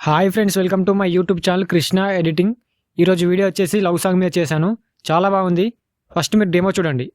Hi friends, welcome to my YouTube channel Krishna editing. ఈరోజు video వచ్చేసి love song మీద చేశాను. చాలా బాగుంది. ఫస్ట్ మీరు డెమో చూడండి.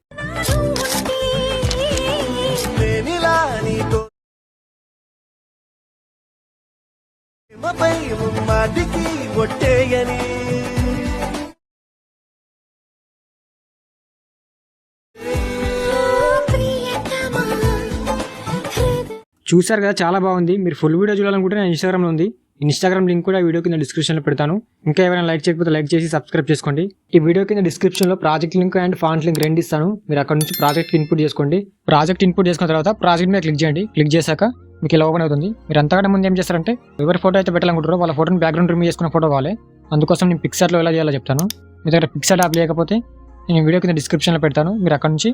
చూసారు కదా, చాలా బాగుంది. మీరు ఫుల్ వీడియో చూడాలనుకుంటే నా ఇన్స్టాగ్రామ్లో ఉంది. ఇన్స్టాగ్రామ్ లింక్ కూడా వీడియో కింద డిస్క్రిప్షన్లో పెడతాను. ఇంకా ఎవరైనా లైక్ చేయకపోతే లైక్ చేసి సబ్స్క్రైబ్ చేసుకోండి. ఈ వీడియో కింద డిస్క్రిప్షన్లో project link and font link రెండు ఇస్తాను. మీరు అక్కడ నుంచి ప్రాజెక్ట్ ఇన్పుట్ చేసుకోండి. ప్రాజెక్ట్ ఇన్పుట్ చేసుకున్న తర్వాత ప్రాజెక్ట్ మీద క్లిక్ చేయండి. క్లిక్ చేశాక మీకు ఇలా ఓపెన్ అవుతుంది. మీరు అంతకంటే ముందు ఏం చేస్తారంటే ఎవరి ఫోటో అయితే పెట్టాలనుకుంటారో వాళ్ళ ఫోటోని బ్యాక్గ్రౌండ్ రిమూవ్ చేసుకున్న ఫోటో కావాలి. అందుకోసం నేను పిక్సార్ట్లో ఎలా చేయాలో చెప్తాను. మీ దగ్గర పిక్సార్ యాప్ లేకపోతే నేను వీడియో కింద డిస్క్రిప్షన్లో పెడతాను. మీరు అక్కడ నుంచి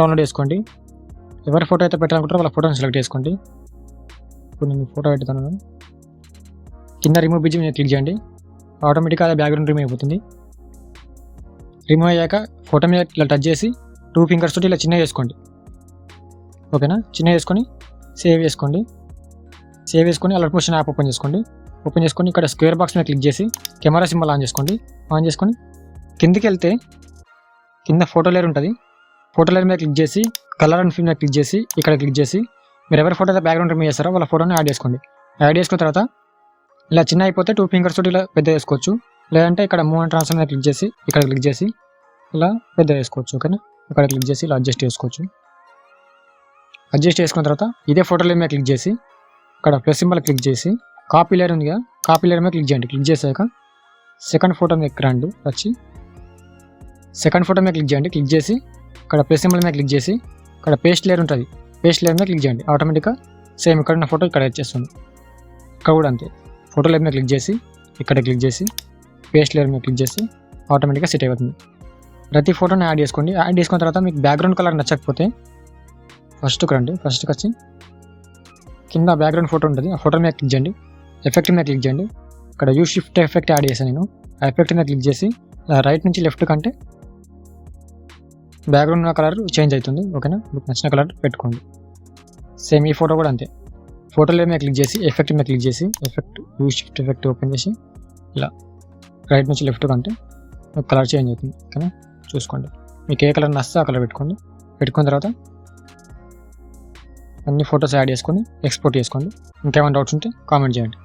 డౌన్లోడ్ చేసుకోండి. ఎవరి ఫోటో అయితే పెట్టాలనుకుంటారో వాళ్ళ ఫోటోని సెలెక్ట్ చేసుకోండి. ఇప్పుడు నేను ఫోటో పెడతాను. కింద రిమూవ్ బిజ్ మీద క్లిక్ చేయండి. ఆటోమేటిక్గా అదే బ్యాక్గ్రౌండ్ రిమూవ్ అయిపోతుంది. రిమూవ్ అయ్యాక ఫోటో మీద ఇలా టచ్ చేసి 2 ఫింగర్స్ తోటి ఇలా చిన్న చేసుకోండి. ఓకేనా? చిన్న చేసుకొని సేవ్ చేసుకోండి. సేవ్ చేసుకొని అలర్ట్ మోషన్ యాప్ ఓపెన్ చేసుకోండి. ఓపెన్ చేసుకొని ఇక్కడ స్క్వేర్ బాక్స్ మీద క్లిక్ చేసి కెమెరా సింబల్ ఆన్ చేసుకోండి. ఆన్ చేసుకొని కిందికి వెళ్తే కింద ఫోటో లేయర్ ఉంటుంది. ఫోటో లేయర్ మీద క్లిక్ చేసి కలర్ అండ్ ఫిల్ మీద క్లిక్ చేసి ఇక్కడ క్లిక్ చేసి మీరు ఎవరి ఫోటో అయితే బ్యాక్గ్రౌండ్ రిమూవ్ చేస్తారో వాళ్ళ ఫోటోని యాడ్ చేసుకోండి. యాడ్ చేసుకున్న తర్వాత ఇలా చిన్న అయిపోతే 2 ఫింగర్స్ తోటి ఇలా పెద్ద చేసుకోవచ్చు. లేదంటే ఇక్కడ మూవ్ అండ్ ట్రాన్స్ఫర్ మీద క్లిక్ చేసి ఇక్కడ క్లిక్ చేసి ఇలా పెద్ద చేసుకోవచ్చు. ఓకేనా? ఇక్కడ క్లిక్ చేసి ఇలా అడ్జస్ట్ చేసుకోవచ్చు. అడ్జస్ట్ చేసుకున్న తర్వాత ఇదే ఫోటో లేయర్ మీద క్లిక్ చేసి ఇక్కడ ప్లస్ సింబల్ క్లిక్ చేసి కాపీ లేయర్ ఉంది కదా, కాపీ లేయర్ మీద క్లిక్ చేయండి. క్లిక్ చేశాక సెకండ్ ఫోటో మీద రండి. వచ్చి సెకండ్ ఫోటో మీద క్లిక్ చేయండి. క్లిక్ చేసి ఇక్కడ ప్లస్ సింబల్ మీద క్లిక్ చేసి ఇక్కడ పేస్ట్ లేయర్ ఉంటుంది. పేస్ట్ లేయర్ మీద క్లిక్ చేయండి. ఆటోమేటిక్గా సేమ్ ఇక్కడ ఉన్న ఫోటో ఇక్కడ వచ్చేస్తుంది. ఇక్కడ కూడా అంతే. ఫోటో లేయర్ మీద క్లిక్ చేసి ఇక్కడ క్లిక్ చేసి పేస్ట్ లేయర్ మీద క్లిక్ చేసి ఆటోమేటిక్గా సెట్ అయిపోతుంది. ప్రతి ఫోటోని యాడ్ చేసుకోండి. యాడ్ చేసుకున్న తర్వాత మీకు బ్యాక్గ్రౌండ్ కలర్ నచ్చకపోతే ఫస్ట్కి రండి. ఫస్ట్కి వచ్చి కింద బ్యాక్గ్రౌండ్ ఫోటో ఉంటుంది. ఆ ఫోటో మీద క్లిక్ చేయండి. ఎఫెక్ట్ మీద క్లిక్ చేయండి. ఇక్కడ యూ షిఫ్ట్ ఎఫెక్ట్ యాడ్ చేశాను నేను. ఆ ఎఫెక్ట్ మీద క్లిక్ చేసి రైట్ నుంచి లెఫ్ట్ కంటే బ్యాక్గ్రౌండ్ కలర్ చేంజ్ అవుతుంది. ఓకేనా? మీకు నచ్చిన కలర్ పెట్టుకోండి. సేమ్ ఈ ఫోటో కూడా అంతే. ఫోటో లేయర్ మీద క్లిక్ చేసి ఎఫెక్ట్ మీద క్లిక్ చేసి effect you shift effect open చేసి ఇలా రైట్ నుంచి లెఫ్ట్ కంటే కలర్ చేంజ్ అవుతుంది. ఓకేనా? చూసుకోండి. మీకు ఏ కలర్ నచ్చితే ఆ కలర్ పెట్టుకోండి. పెట్టుకున్న తర్వాత అన్ని ఫొటోస్ యాడ్ చేసుకొని ఎక్స్పోర్ట్ చేసుకోండి. ఇంకేమైనా డౌట్స్ ఉంటే కామెంట్ చేయండి.